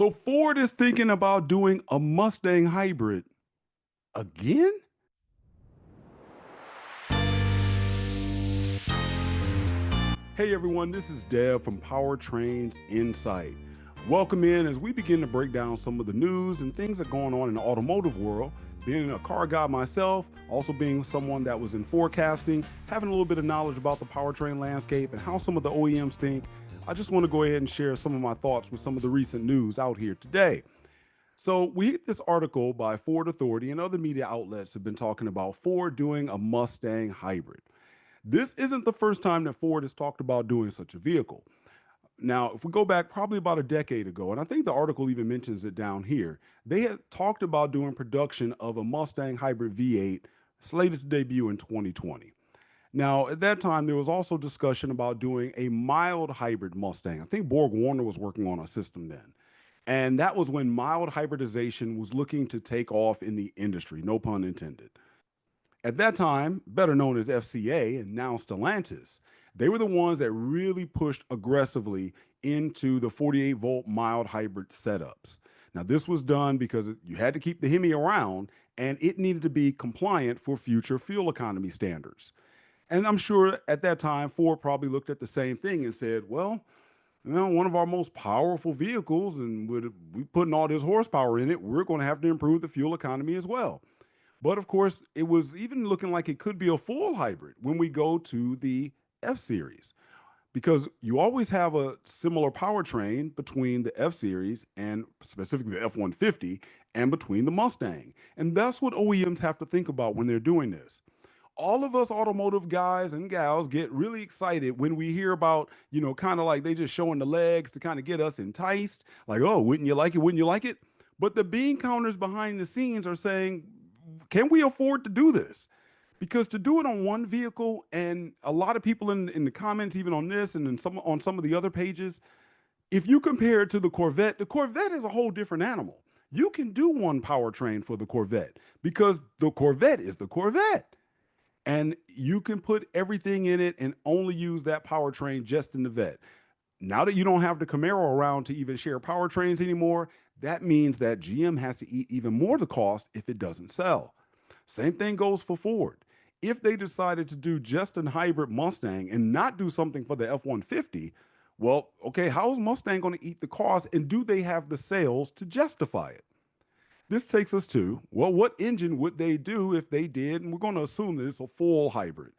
So Ford is thinking about doing a Mustang hybrid again? Hey everyone, this is Dev from Powertrains Insight. Welcome in as we begin to break down some of the news and things that are going on in the automotive world. Being a car guy myself, also being someone that was in forecasting, having a little bit of knowledge about the powertrain landscape and how some of the OEMs think, I just want to go ahead and share some of my thoughts with some of the recent news out here today. So we this article by Ford Authority and other media outlets have been talking about Ford doing a Mustang hybrid. This isn't the first time that Ford has talked about doing such a vehicle. Now, if we go back probably about a decade ago, and I think the article even mentions it down here, they had talked about doing production of a Mustang hybrid V8 slated to debut in 2020. Now, at that time, there was also discussion about doing a mild hybrid Mustang. I think Borg Warner was working on a system then. And that was when mild hybridization was looking to take off in the industry, no pun intended. At that time, better known as FCA and now Stellantis, they were the ones that really pushed aggressively into the 48-volt mild hybrid setups. Now, this was done because you had to keep the Hemi around and it needed to be compliant for future fuel economy standards. And I'm sure at that time, Ford probably looked at the same thing and said, well, one of our most powerful vehicles, and with we putting all this horsepower in it, we're going to have to improve the fuel economy as well. But of course, it was even looking like it could be a full hybrid when we go to the F Series, because you always have a similar powertrain between the F Series and specifically the F-150 and between the Mustang. And that's what OEMs have to think about when they're doing this. All of us automotive guys and gals get really excited when we hear about, kind of like they just showing the legs to kind of get us enticed. Like, oh, wouldn't you like it? Wouldn't you like it? But the bean counters behind the scenes are saying, can we afford to do this? Because to do it on one vehicle, and a lot of people in the comments, even on this and on some of the other pages, if you compare it to the Corvette is a whole different animal. You can do one powertrain for the Corvette because the Corvette is the Corvette. And you can put everything in it and only use that powertrain just in the vet. Now that you don't have the Camaro around to even share powertrains anymore, that means that GM has to eat even more of the cost if it doesn't sell. Same thing goes for Ford. If they decided to do just a hybrid Mustang and not do something for the F-150, well, okay, how's Mustang going to eat the cost and do they have the sales to justify it? This takes us to, well, what engine would they do if they did? And we're going to assume that it's a full hybrid.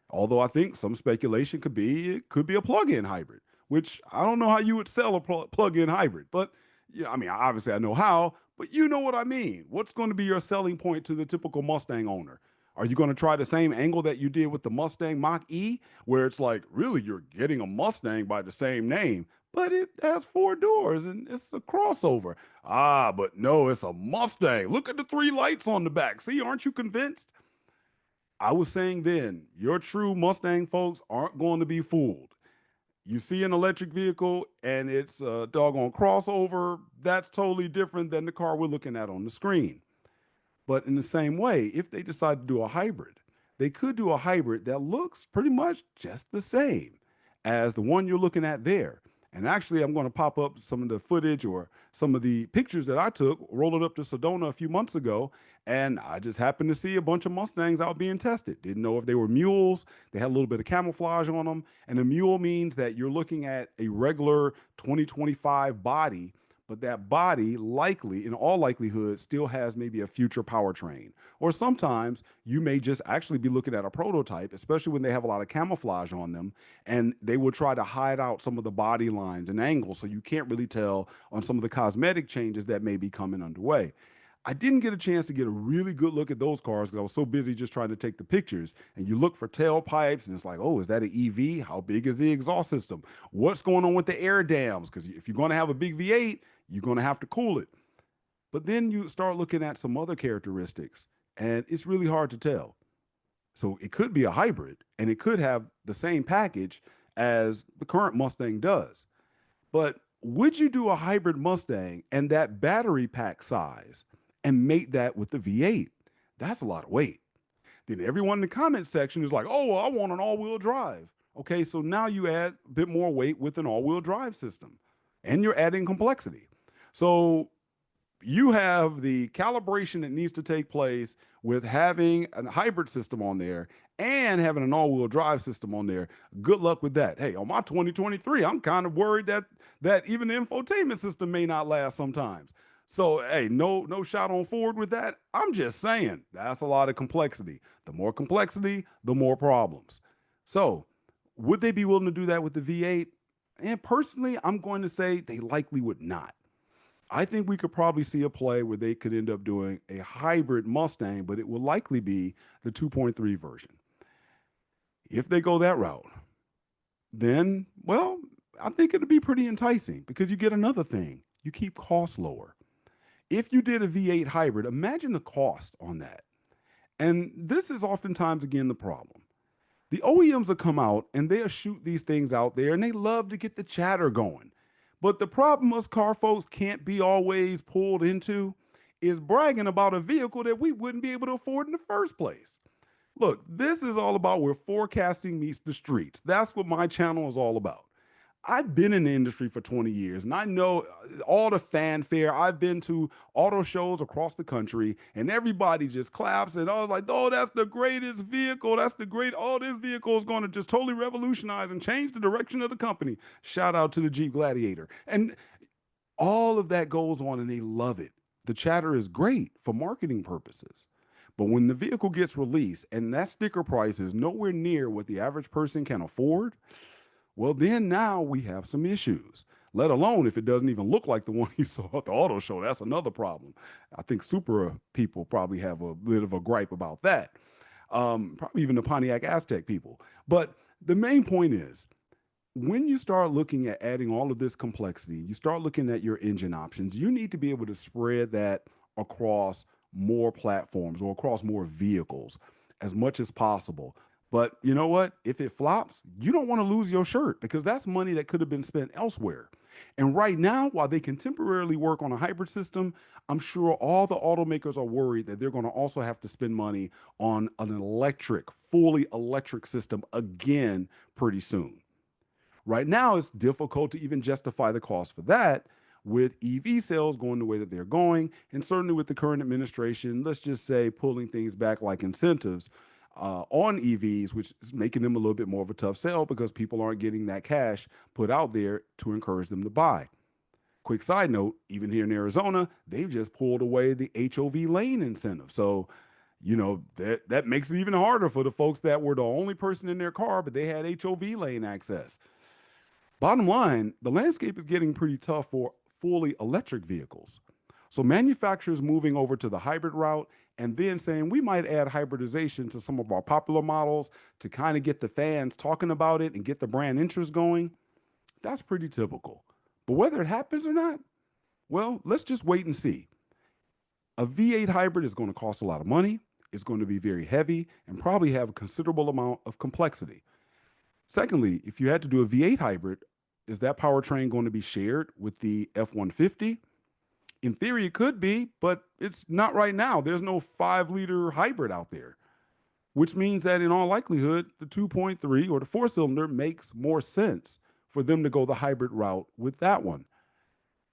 Although I think some speculation could be it could be a plug-in hybrid, which I don't know how you would sell a plug-in hybrid, but yeah, I mean, obviously I know how, but you know what I mean. What's going to be your selling point to the typical Mustang owner? Are you going to try the same angle that you did with the Mustang Mach-E, where it's like, really, you're getting a Mustang by the same name, but it has four doors and it's a crossover. Ah, but no, it's a Mustang. Look at the three lights on the back. See, aren't you convinced? I was saying then, your true Mustang folks aren't going to be fooled. You see an electric vehicle and it's a doggone crossover, that's totally different than the car we're looking at on the screen. But in the same way, if they decide to do a hybrid, they could do a hybrid that looks pretty much just the same as the one you're looking at there. And actually, I'm going to pop up some of the footage or some of the pictures that I took rolling up to Sedona a few months ago. And I just happened to see a bunch of Mustangs out being tested. Didn't know if they were mules. They had a little bit of camouflage on them. And a mule means that you're looking at a regular 2025 body, but that body likely, in all likelihood, still has maybe a future powertrain. Or sometimes you may just actually be looking at a prototype, especially when they have a lot of camouflage on them, and they will try to hide out some of the body lines and angles so you can't really tell on some of the cosmetic changes that may be coming underway. I didn't get a chance to get a really good look at those cars because I was so busy just trying to take the pictures. And you look for tailpipes, and it's like, oh, is that an EV? How big is the exhaust system? What's going on with the air dams? Because if you're going to have a big V8, you're going to have to cool it. But then you start looking at some other characteristics, and it's really hard to tell. So it could be a hybrid, and it could have the same package as the current Mustang does. But would you do a hybrid Mustang and that battery pack size and mate that with the V8? That's a lot of weight. Then everyone in the comment section is like, oh, well, I want an all-wheel drive. Okay, so now you add a bit more weight with an all-wheel drive system, and you're adding complexity. So you have the calibration that needs to take place with having a hybrid system on there and having an all-wheel drive system on there. Good luck with that. Hey, on my 2023, I'm kind of worried that even the infotainment system may not last sometimes. So, hey, no shot on Ford with that. I'm just saying that's a lot of complexity. The more complexity, the more problems. So, would they be willing to do that with the V8? And personally, I'm going to say they likely would not. I think we could probably see a play where they could end up doing a hybrid Mustang, but it will likely be the 2.3 version. If they go that route, then, well, I think it'd be pretty enticing because you get another thing. You keep costs lower. If you did a V8 hybrid, imagine the cost on that. And this is oftentimes, again, the problem. The OEMs will come out and they'll shoot these things out there and they love to get the chatter going. But the problem us car folks can't be always pulled into is bragging about a vehicle that we wouldn't be able to afford in the first place. Look, this is all about where forecasting meets the streets. That's what my channel is all about. I've been in the industry for 20 years and I know all the fanfare. I've been to auto shows across the country and everybody just claps and I was like, oh, that's the greatest vehicle. That's the great, oh, this vehicle is going to just totally revolutionize and change the direction of the company. Shout out to the Jeep Gladiator. And all of that goes on and they love it. The chatter is great for marketing purposes. But when the vehicle gets released and that sticker price is nowhere near what the average person can afford, well, then now we have some issues, let alone if it doesn't even look like the one you saw at the auto show. That's another problem. I think Supra people probably have a bit of a gripe about that. Probably even the Pontiac Aztec people. But the main point is, when you start looking at adding all of this complexity, you start looking at your engine options, you need to be able to spread that across more platforms or across more vehicles as much as possible. But you know what? If it flops, you don't want to lose your shirt because that's money that could have been spent elsewhere. And right now, while they can temporarily work on a hybrid system, I'm sure all the automakers are worried that they're going to also have to spend money on an electric, fully electric system again pretty soon. Right now, it's difficult to even justify the cost for that with EV sales going the way that they're going. And certainly with the current administration, let's just say pulling things back like incentives on EVs, which is making them a little bit more of a tough sell because people aren't getting that cash put out there to encourage them to buy. Quick side note, even here in Arizona, they've just pulled away the HOV lane incentive. So, that makes it even harder for the folks that were the only person in their car, but they had HOV lane access. Bottom line, the landscape is getting pretty tough for fully electric vehicles. So manufacturers moving over to the hybrid route and then saying we might add hybridization to some of our popular models to kind of get the fans talking about it and get the brand interest going, that's pretty typical. But whether it happens or not, well, let's just wait and see. A V8 hybrid is going to cost a lot of money. It's going to be very heavy and probably have a considerable amount of complexity. Secondly, if you had to do a V8 hybrid, is that powertrain going to be shared with the F-150? In theory, it could be, but it's not right now. There's no 5-liter hybrid out there, which means that in all likelihood, the 2.3 or the 4-cylinder makes more sense for them to go the hybrid route with that one.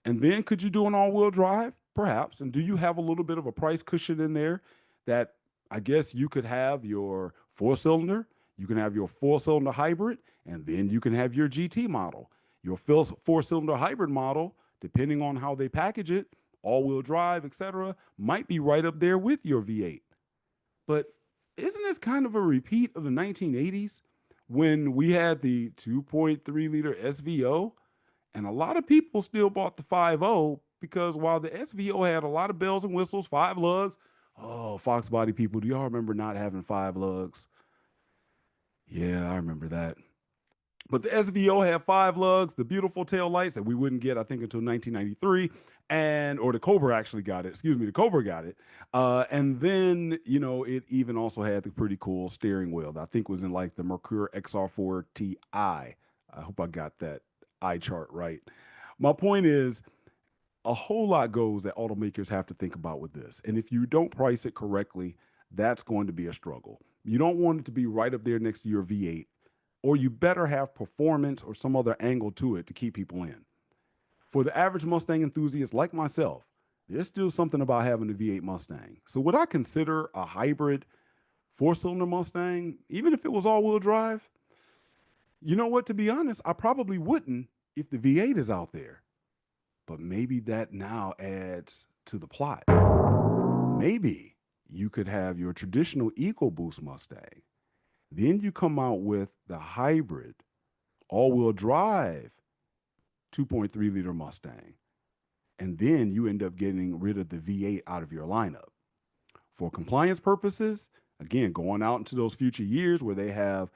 And then could you do an all-wheel drive? Perhaps. And do you have a little bit of a price cushion in there that I guess you could have your 4-cylinder, you can have your 4-cylinder hybrid, and then you can have your GT model. Your 4-cylinder hybrid model, depending on how they package it, all-wheel drive, etc., might be right up there with your V8. But isn't this kind of a repeat of the 1980s when we had the 2.3-liter SVO? And a lot of people still bought the 5.0 because while the SVO had a lot of bells and whistles, 5 lugs, oh, Fox body people, do y'all remember not having 5 lugs? Yeah, I remember that. But the SVO had 5 lugs, the beautiful tail lights that we wouldn't get, I think, until 1993, or the Cobra actually got it. Excuse me, the Cobra got it. And then, it even also had the pretty cool steering wheel that I think was in like the Mercury XR4 Ti. I hope I got that eye chart right. My point is, a whole lot goes that automakers have to think about with this. And if you don't price it correctly, that's going to be a struggle. You don't want it to be right up there next to your V8, or you better have performance or some other angle to it to keep people in. For the average Mustang enthusiast like myself, there's still something about having a V8 Mustang. So would I consider a hybrid four-cylinder Mustang, even if it was all-wheel drive? You know what? To be honest, I probably wouldn't if the V8 is out there. But maybe that now adds to the plot. Maybe you could have your traditional EcoBoost Mustang. Then you come out with the hybrid all-wheel drive 2.3 liter Mustang. And then you end up getting rid of the V8 out of your lineup. For compliance purposes, again, going out into those future years where they have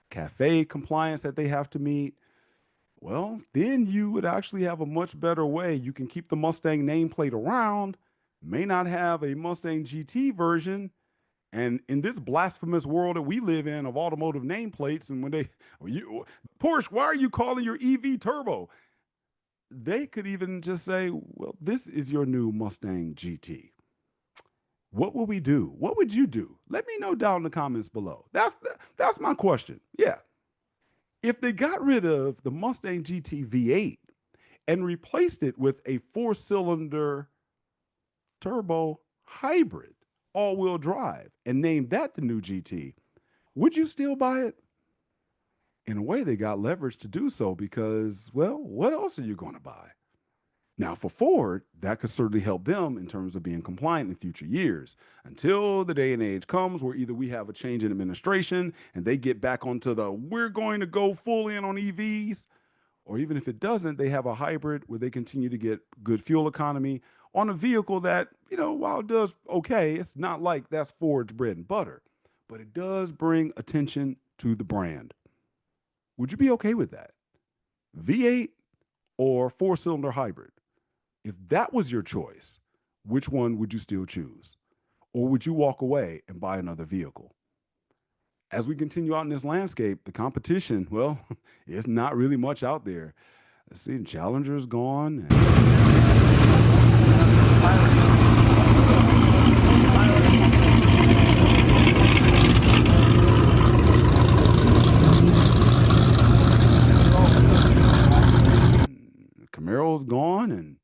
CAFE compliance that they have to meet, well, then you would actually have a much better way. You can keep the Mustang nameplate around, may not have a Mustang GT version. And in this blasphemous world that we live in of automotive nameplates, and when Porsche, why are you calling your EV turbo? They could even just say, well, this is your new Mustang GT. What will we do? What would you do? Let me know down in the comments below. That's my question. Yeah. If they got rid of the Mustang GT V8 and replaced it with a four-cylinder turbo hybrid all-wheel drive and named that the new GT, would you still buy it? In a way, they got leverage to do so because, well, what else are you going to buy? Now, for Ford, that could certainly help them in terms of being compliant in future years until the day and age comes where either we have a change in administration and they get back onto we're going to go full in on EVs, or even if it doesn't, they have a hybrid where they continue to get good fuel economy on a vehicle that, while it does okay, it's not like that's Ford's bread and butter, but it does bring attention to the brand. Would you be okay with that? V8 or four-cylinder hybrid? If that was your choice, which one would you still choose? Or would you walk away and buy another vehicle? As we continue out in this landscape, the competition, well, it's not really much out there. Let's see, Challenger's gone. Camaro's gone, and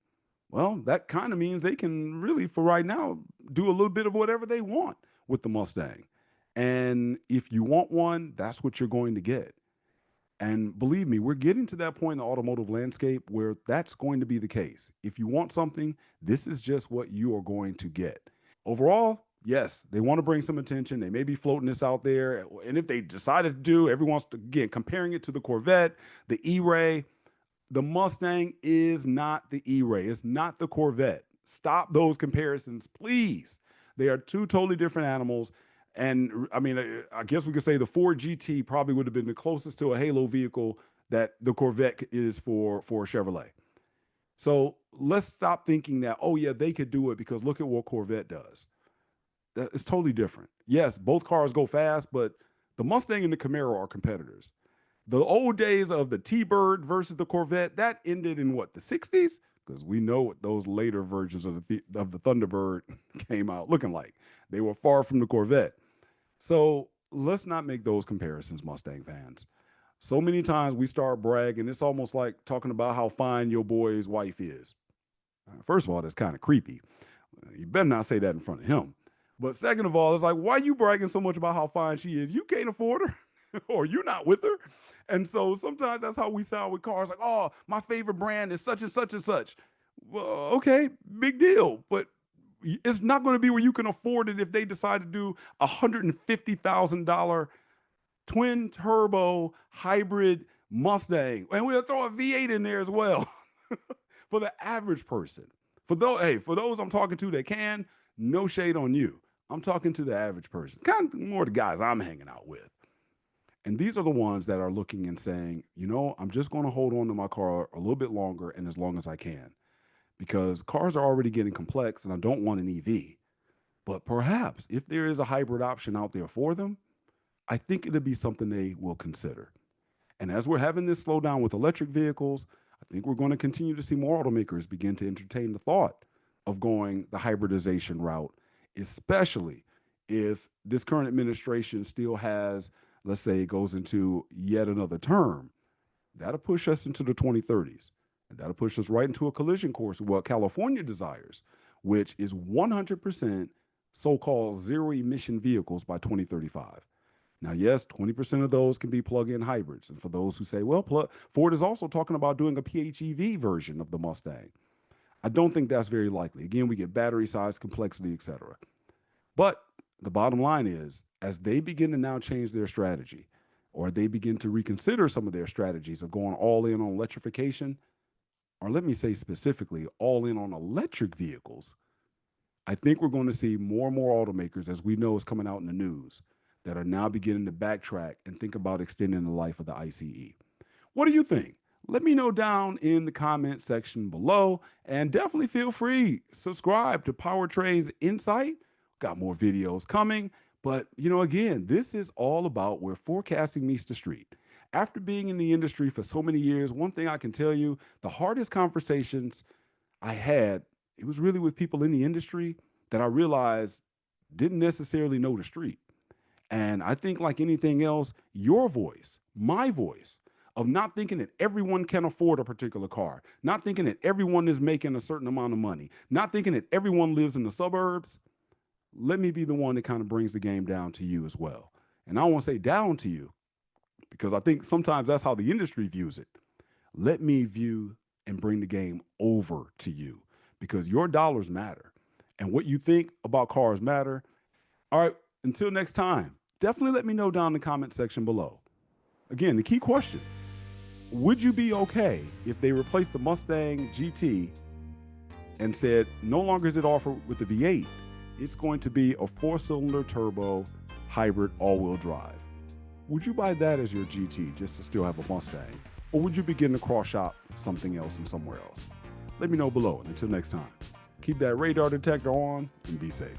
well, that kind of means they can really, for right now, do a little bit of whatever they want with the Mustang. And if you want one, that's what you're going to get. And believe me, we're getting to that point in the automotive landscape where that's going to be the case. If you want something, this is just what you are going to get. Overall, yes, they want to bring some attention. They may be floating this out there. And if they decided to do, everyone's, again, comparing it to the Corvette, the E-Ray. The Mustang is not the E-Ray. It's not the Corvette. Stop those comparisons, please. They are two totally different animals. And I mean, I guess we could say the Ford GT probably would have been the closest to a halo vehicle that the Corvette is for Chevrolet. So let's stop thinking that, oh yeah, they could do it because look at what Corvette does. It's totally different. Yes, both cars go fast, but the Mustang and the Camaro are competitors. The old days of the T-Bird versus the Corvette, that ended in what, the 60s? Because we know what those later versions of the Thunderbird came out looking like. They were far from the Corvette. So let's not make those comparisons, Mustang fans. So many times we start bragging. It's almost like talking about how fine your boy's wife is. First of all, that's kind of creepy. You better not say that in front of him. But second of all, it's like, why are you bragging so much about how fine she is? You can't afford her. Or you're not with her. And so sometimes that's how we sound with cars, like, oh, my favorite brand is such and such and such. Well, okay, big deal. But it's not going to be where you can afford it if they decide to do $150,000 twin turbo hybrid Mustang. And we'll throw a V8 in there as well for the average person. For those I'm talking to that can, no shade on you. I'm talking to the average person, kind of more the guys I'm hanging out with. And these are the ones that are looking and saying, I'm just going to hold on to my car a little bit longer and as long as I can, because cars are already getting complex and I don't want an EV. But perhaps if there is a hybrid option out there for them, I think it'll be something they will consider. And as we're having this slowdown with electric vehicles, I think we're going to continue to see more automakers begin to entertain the thought of going the hybridization route, especially if this current administration still has, let's say it goes into yet another term, that'll push us into the 2030s. And that'll push us right into a collision course with what California desires, which is 100% so-called zero-emission vehicles by 2035. Now, yes, 20% of those can be plug-in hybrids. And for those who say, well, Ford is also talking about doing a PHEV version of the Mustang. I don't think that's very likely. Again, we get battery size, complexity, etc. But the bottom line is, as they begin to now change their strategy, or they begin to reconsider some of their strategies of going all in on electrification, or let me say specifically, all in on electric vehicles, I think we're going to see more and more automakers, as we know is coming out in the news, that are now beginning to backtrack and think about extending the life of the ICE. What do you think? Let me know down in the comment section below, and definitely feel free, subscribe to Powertrain's Insight. Got more videos coming, but again, this is all about where forecasting meets the street. After being in the industry for so many years, one thing I can tell you, the hardest conversations I had, it was really with people in the industry that I realized didn't necessarily know the street. And I think like anything else, your voice, my voice, of not thinking that everyone can afford a particular car, not thinking that everyone is making a certain amount of money, not thinking that everyone lives in the suburbs, let me be the one that kind of brings the game down to you as well. And I don't want to say down to you, because I think sometimes that's how the industry views it. Let me view and bring the game over to you, because your dollars matter. And what you think about cars matter. All right, until next time, definitely let me know down in the comment section below. Again, the key question, would you be okay if they replaced the Mustang GT and said, no longer is it offered with the V8, it's going to be a 4-cylinder turbo hybrid all-wheel drive? Would you buy that as your GT just to still have a Mustang? Or would you begin to cross-shop something else and somewhere else? Let me know below. And until next time, keep that radar detector on and be safe.